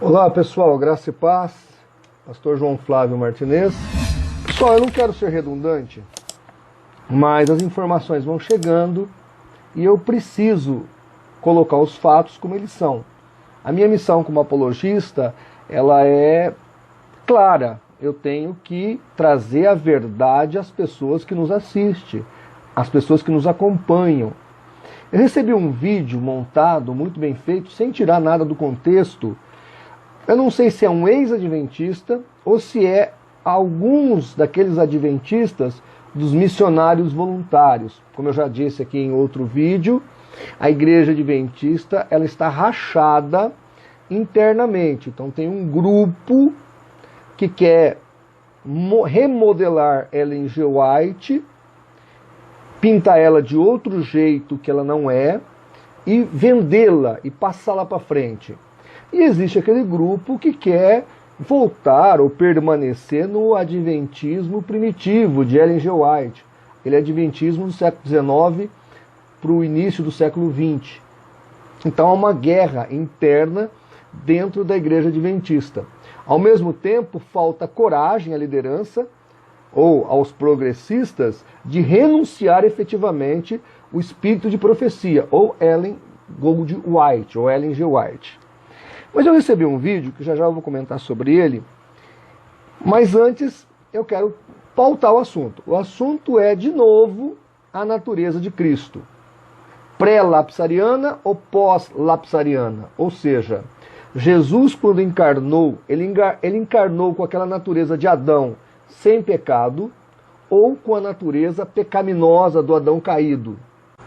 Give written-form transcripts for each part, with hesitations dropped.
Olá pessoal, graça e paz, pastor João Flávio Martinez. Pessoal, eu não quero ser redundante, mas as informações vão chegando e eu preciso colocar os fatos como eles são. A minha missão como apologista, ela é clara. Eu tenho que trazer a verdade às pessoas que nos assistem, às pessoas que nos acompanham. Eu recebi um vídeo montado, muito bem feito, sem tirar nada do contexto. Eu não sei se é um ex-adventista ou se é alguns daqueles adventistas dos missionários voluntários. Como eu já disse aqui em outro vídeo, a igreja adventista ela está rachada internamente. Então tem um grupo que quer remodelar Ellen G. White, pintar ela de outro jeito que ela não é e vendê-la e passá-la para frente. E existe aquele grupo que quer voltar ou permanecer no adventismo primitivo de Ellen G. White. Ele é adventismo do século XIX para o início do século XX. Então há uma guerra interna dentro da igreja adventista. Ao mesmo tempo, falta coragem à liderança ou aos progressistas de renunciar efetivamente o espírito de profecia, ou Ellen Gold White, ou Ellen G. White. Mas eu recebi um vídeo, que já eu vou comentar sobre ele, mas antes eu quero pautar o assunto. O assunto é, de novo, a natureza de Cristo. Pré-lapsariana ou pós-lapsariana? Ou seja, Jesus, quando encarnou, ele encarnou com aquela natureza de Adão sem pecado ou com a natureza pecaminosa do Adão caído.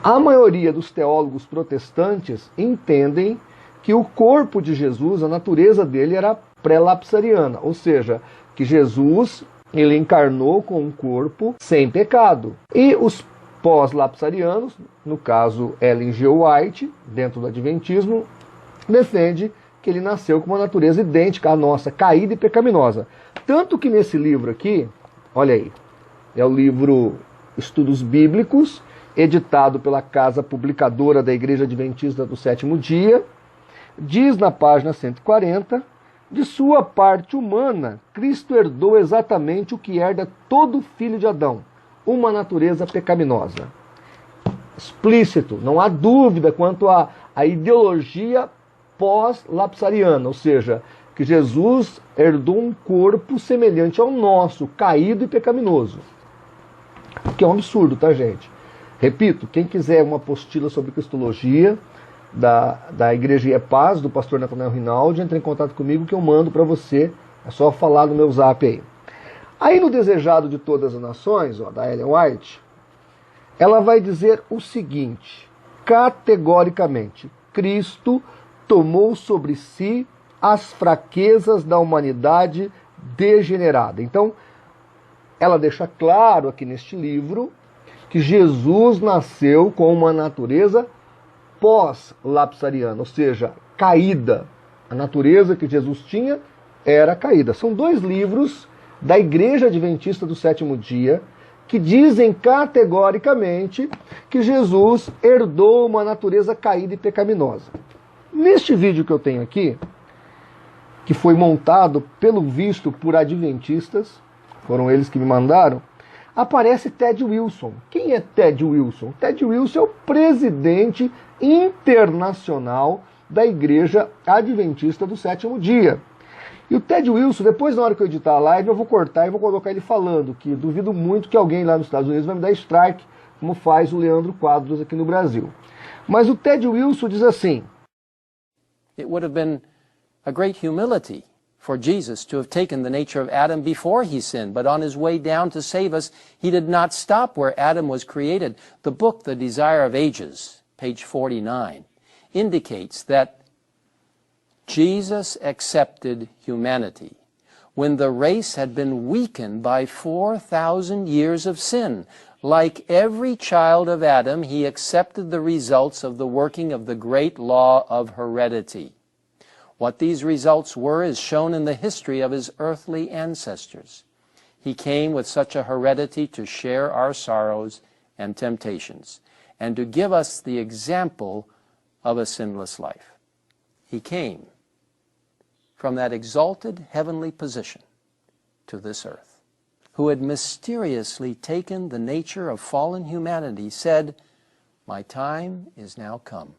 A maioria dos teólogos protestantes entendem que o corpo de Jesus, a natureza dele era pré-lapsariana, ou seja, que Jesus ele encarnou com um corpo sem pecado. E os pós-lapsarianos, no caso Ellen G. White, dentro do adventismo, defende que ele nasceu com uma natureza idêntica à nossa, caída e pecaminosa. Tanto que nesse livro aqui, olha aí, é o livro Estudos Bíblicos, editado pela Casa Publicadora da Igreja Adventista do Sétimo Dia, diz na página 140, de sua parte humana, Cristo herdou exatamente o que herda todo filho de Adão, uma natureza pecaminosa. Explícito, não há dúvida quanto à ideologia pós-lapsariana, ou seja, que Jesus herdou um corpo semelhante ao nosso, caído e pecaminoso. O que é um absurdo, tá, gente? Repito, quem quiser uma apostila sobre cristologia da Igreja IEPAS, do pastor Nathanael Rinaldi, entre em contato comigo que eu mando para você. É só falar no meu zap aí. Aí no Desejado de Todas as Nações, ó, da Ellen White, ela vai dizer o seguinte, categoricamente, Cristo tomou sobre si as fraquezas da humanidade degenerada. Então, ela deixa claro aqui neste livro que Jesus nasceu com uma natureza pós-lapsariana, ou seja, caída. A natureza que Jesus tinha era caída. São dois livros da Igreja Adventista do Sétimo Dia que dizem categoricamente que Jesus herdou uma natureza caída e pecaminosa. Neste vídeo que eu tenho aqui, que foi montado, pelo visto, por adventistas, foram eles que me mandaram, aparece Ted Wilson. Quem é Ted Wilson? Ted Wilson é o presidente internacional da Igreja Adventista do Sétimo Dia. E o Ted Wilson, depois na hora que eu editar a live, eu vou cortar e vou colocar ele falando, que duvido muito que alguém lá nos Estados Unidos vai me dar strike, como faz o Leandro Quadros aqui no Brasil. Mas o Ted Wilson diz assim: It would have been a great humility for Jesus to have taken the nature of Adam before he sinned, but on his way down to save us, he did not stop where Adam was created. The book, The Desire of Ages, page 49, indicates that Jesus accepted humanity when the race had been weakened by 4,000 years of sin. Like every child of Adam, he accepted the results of the working of the great law of heredity. What these results were is shown in the history of his earthly ancestors. He came with such a heredity to share our sorrows and temptations, and to give us the example of a sinless life. He came from that exalted heavenly position to this earth, who had mysteriously taken the nature of fallen humanity, said, "My time is now come."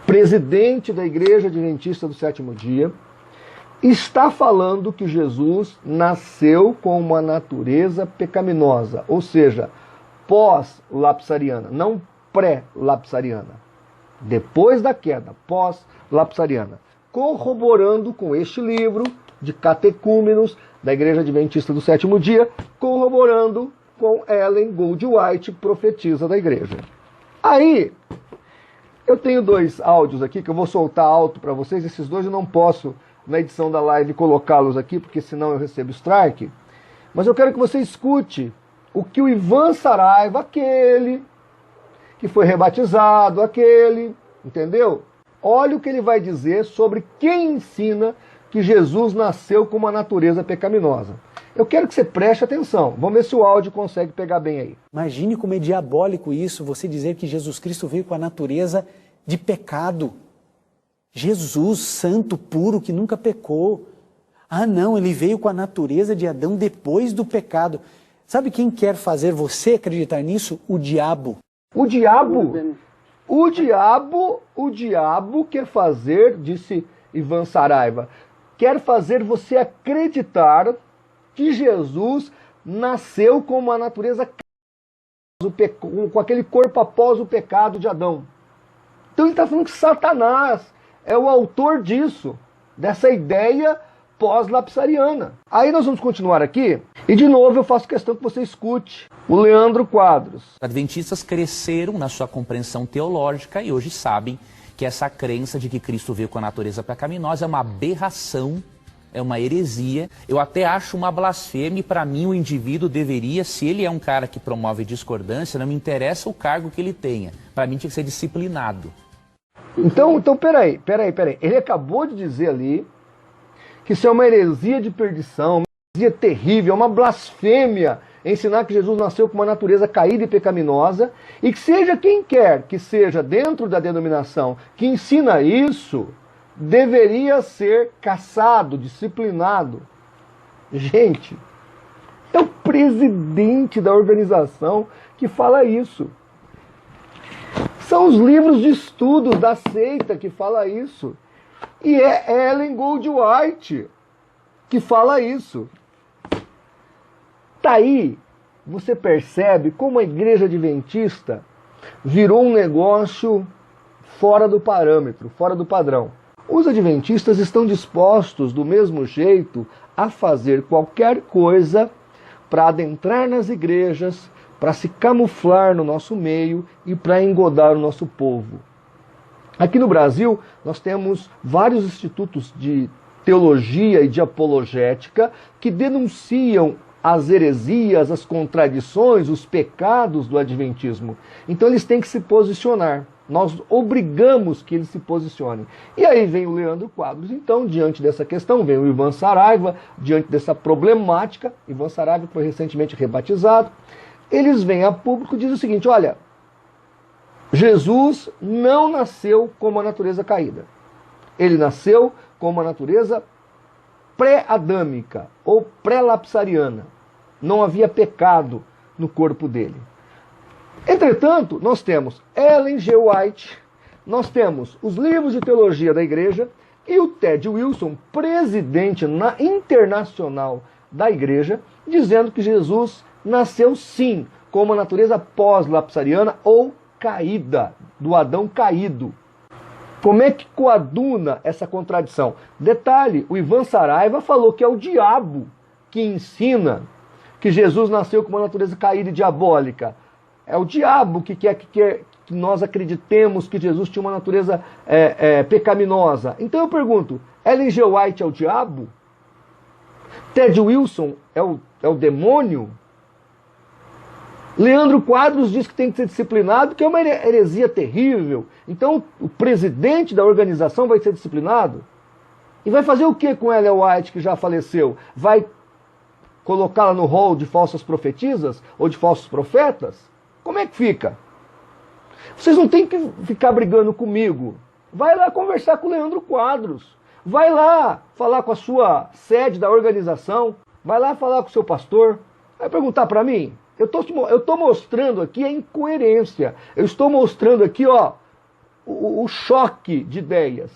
Presidente da Igreja Adventista do Sétimo Dia, está falando que Jesus nasceu com uma natureza pecaminosa, ou seja, pós-lapsariana, não pré-lapsariana. Depois da queda, pós-lapsariana. Corroborando com este livro de catecúmenos da Igreja Adventista do Sétimo Dia, corroborando com Ellen Goldwhite, profetisa da Igreja. Aí, eu tenho dois áudios aqui que eu vou soltar alto para vocês. Esses dois eu não posso, na edição da live, colocá-los aqui, porque senão eu recebo strike. Mas eu quero que você escute o que o Ivan Saraiva, aquele que foi rebatizado, aquele, entendeu? Olha o que ele vai dizer sobre quem ensina que Jesus nasceu com uma natureza pecaminosa. Eu quero que você preste atenção. Vamos ver se o áudio consegue pegar bem aí. Imagine como é diabólico isso, você dizer que Jesus Cristo veio com a natureza de pecado. Jesus, santo, puro, que nunca pecou. Ah não, ele veio com a natureza de Adão depois do pecado. Sabe quem quer fazer você acreditar nisso? O diabo. O diabo? O diabo quer fazer, disse Ivan Saraiva, quer fazer você acreditar que Jesus nasceu com uma natureza com aquele corpo após o pecado de Adão. Então ele está falando que Satanás é o autor disso, dessa ideia pós-lapsariana. Aí nós vamos continuar aqui, e de novo eu faço questão que você escute o Leandro Quadros. Os adventistas cresceram na sua compreensão teológica e hoje sabem que essa crença de que Cristo veio com a natureza pecaminosa é uma aberração, é uma heresia. Eu até acho uma blasfêmia e para mim o indivíduo deveria, se ele é um cara que promove discordância, não me interessa o cargo que ele tenha. Para mim tinha que ser disciplinado. Então peraí. Ele acabou de dizer ali que isso é uma heresia de perdição, uma heresia terrível, uma blasfêmia ensinar que Jesus nasceu com uma natureza caída e pecaminosa, e que seja quem quer que seja dentro da denominação que ensina isso, deveria ser caçado, disciplinado. Gente, é o presidente da organização que fala isso. São os livros de estudos da seita que fala isso. E é Ellen Goldwhite que fala isso. Tá aí, você percebe como a Igreja Adventista virou um negócio fora do parâmetro, fora do padrão. Os adventistas estão dispostos, do mesmo jeito, a fazer qualquer coisa para adentrar nas igrejas, para se camuflar no nosso meio e para engodar o nosso povo. Aqui no Brasil, nós temos vários institutos de teologia e de apologética que denunciam as heresias, as contradições, os pecados do adventismo. Então eles têm que se posicionar. Nós obrigamos que eles se posicionem. E aí vem o Leandro Quadros, então, diante dessa questão, vem o Ivan Saraiva, diante dessa problemática, Ivan Saraiva foi recentemente rebatizado, eles vêm a público e dizem o seguinte, olha, Jesus não nasceu com uma natureza caída. Ele nasceu com uma natureza pré-adâmica ou pré-lapsariana. Não havia pecado no corpo dele. Entretanto, nós temos Ellen G. White, nós temos os livros de teologia da igreja e o Ted Wilson, presidente internacional da igreja, dizendo que Jesus nasceu sim com uma natureza pós-lapsariana ou caída, do Adão caído. Como é que coaduna essa contradição? Detalhe, o Ivan Saraiva falou que é o diabo que ensina que Jesus nasceu com uma natureza caída e diabólica. É o diabo que quer que nós acreditemos que Jesus tinha uma natureza pecaminosa. Então eu pergunto, Ellen G. White é o diabo? Ted Wilson é o demônio? Leandro Quadros diz que tem que ser disciplinado, que é uma heresia terrível. Então o presidente da organização vai ser disciplinado? E vai fazer o que com Ellen White, que já faleceu? Vai colocá-la no rol de falsas profetisas ou de falsos profetas? Como é que fica? Vocês não têm que ficar brigando comigo. Vai lá conversar com o Leandro Quadros. Vai lá falar com a sua sede da organização, vai lá falar com o seu pastor, vai perguntar para mim. Eu estou mostrando aqui a incoerência, eu estou mostrando aqui o choque de ideias.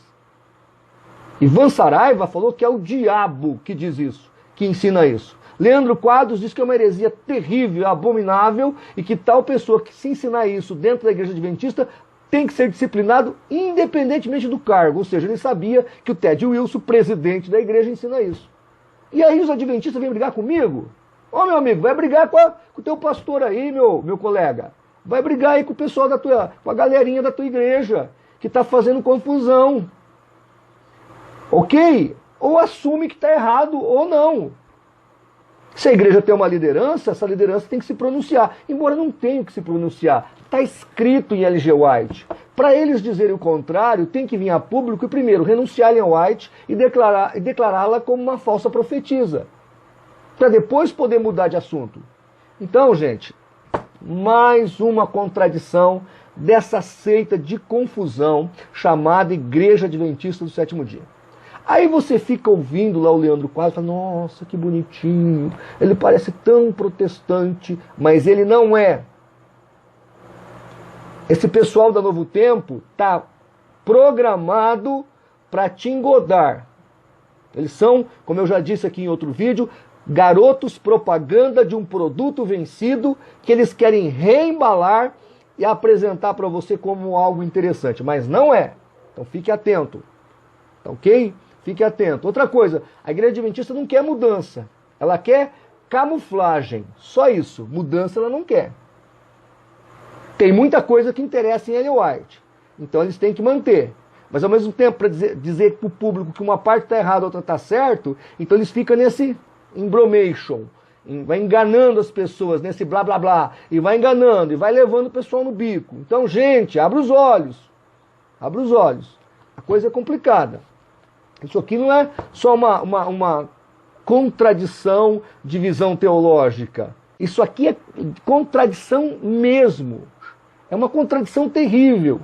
Ivan Saraiva falou que é o diabo que diz isso, que ensina isso. Leandro Quadros diz que é uma heresia terrível, abominável, e que tal pessoa que se ensinar isso dentro da igreja adventista tem que ser disciplinado independentemente do cargo. Ou seja, ele sabia que o Ted Wilson, presidente da igreja, ensina isso. E aí os adventistas vêm brigar comigo? Ô meu amigo, vai brigar com o teu pastor aí, meu colega. Vai brigar aí com o pessoal com a galerinha da tua igreja, que está fazendo confusão. Ok? Ou assume que está errado ou não. Se a igreja tem uma liderança, essa liderança tem que se pronunciar. Embora não tenha que se pronunciar. Está escrito em L.G. White. Para eles dizerem o contrário, tem que vir a público e primeiro renunciarem a White e declará-la como uma falsa profetisa. Para depois poder mudar de assunto. Então, gente, mais uma contradição dessa seita de confusão chamada Igreja Adventista do Sétimo Dia. Aí você fica ouvindo lá o Leandro Quadros e fala, nossa, que bonitinho, ele parece tão protestante, mas ele não é. Esse pessoal da Novo Tempo está programado para te engodar. Eles são, como eu já disse aqui em outro vídeo, garotos propaganda de um produto vencido que eles querem reembalar e apresentar para você como algo interessante, mas não é. Então fique atento, tá ok? Fique atento. Outra coisa, a igreja adventista não quer mudança, ela quer camuflagem, só isso, mudança ela não quer. Tem muita coisa que interessa em Ellen White, então eles têm que manter. Mas ao mesmo tempo, para dizer para o público que uma parte está errada, a outra está certo, então eles ficam nesse embromation, vai enganando as pessoas nesse blá blá blá, e vai enganando, e vai levando o pessoal no bico. Então, gente, abra os olhos, a coisa é complicada. Isso aqui não é só uma contradição de visão teológica, isso aqui é contradição mesmo, é uma contradição terrível.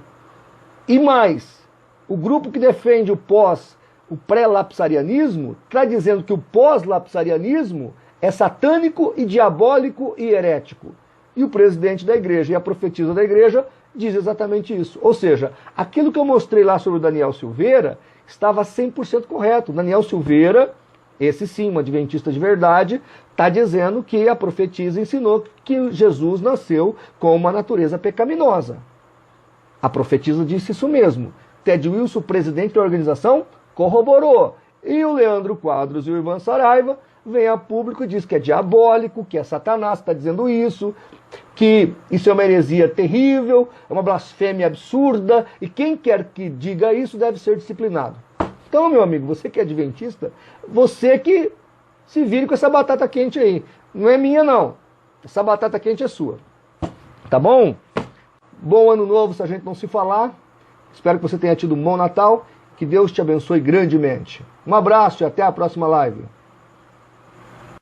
E mais, o grupo que defende o pré-lapsarianismo está dizendo que o pós-lapsarianismo é satânico e diabólico e herético. E o presidente da igreja e a profetisa da igreja diz exatamente isso. Ou seja, aquilo que eu mostrei lá sobre o Daniel Silveira estava 100% correto. Daniel Silveira, esse sim, um adventista de verdade, está dizendo que a profetisa ensinou que Jesus nasceu com uma natureza pecaminosa. A profetisa disse isso mesmo. Ted Wilson, presidente da organização, corroborou. E o Leandro Quadros e o Ivan Saraiva vêm a público e diz que é diabólico, que é Satanás que está dizendo isso, que isso é uma heresia terrível, é uma blasfêmia absurda, e quem quer que diga isso deve ser disciplinado. Então, meu amigo, você que é adventista, você que se vire com essa batata quente aí. Não é minha, não. Essa batata quente é sua. Tá bom? Bom ano novo, se a gente não se falar. Espero que você tenha tido um bom Natal. Que Deus te abençoe grandemente. Um abraço e até a próxima live.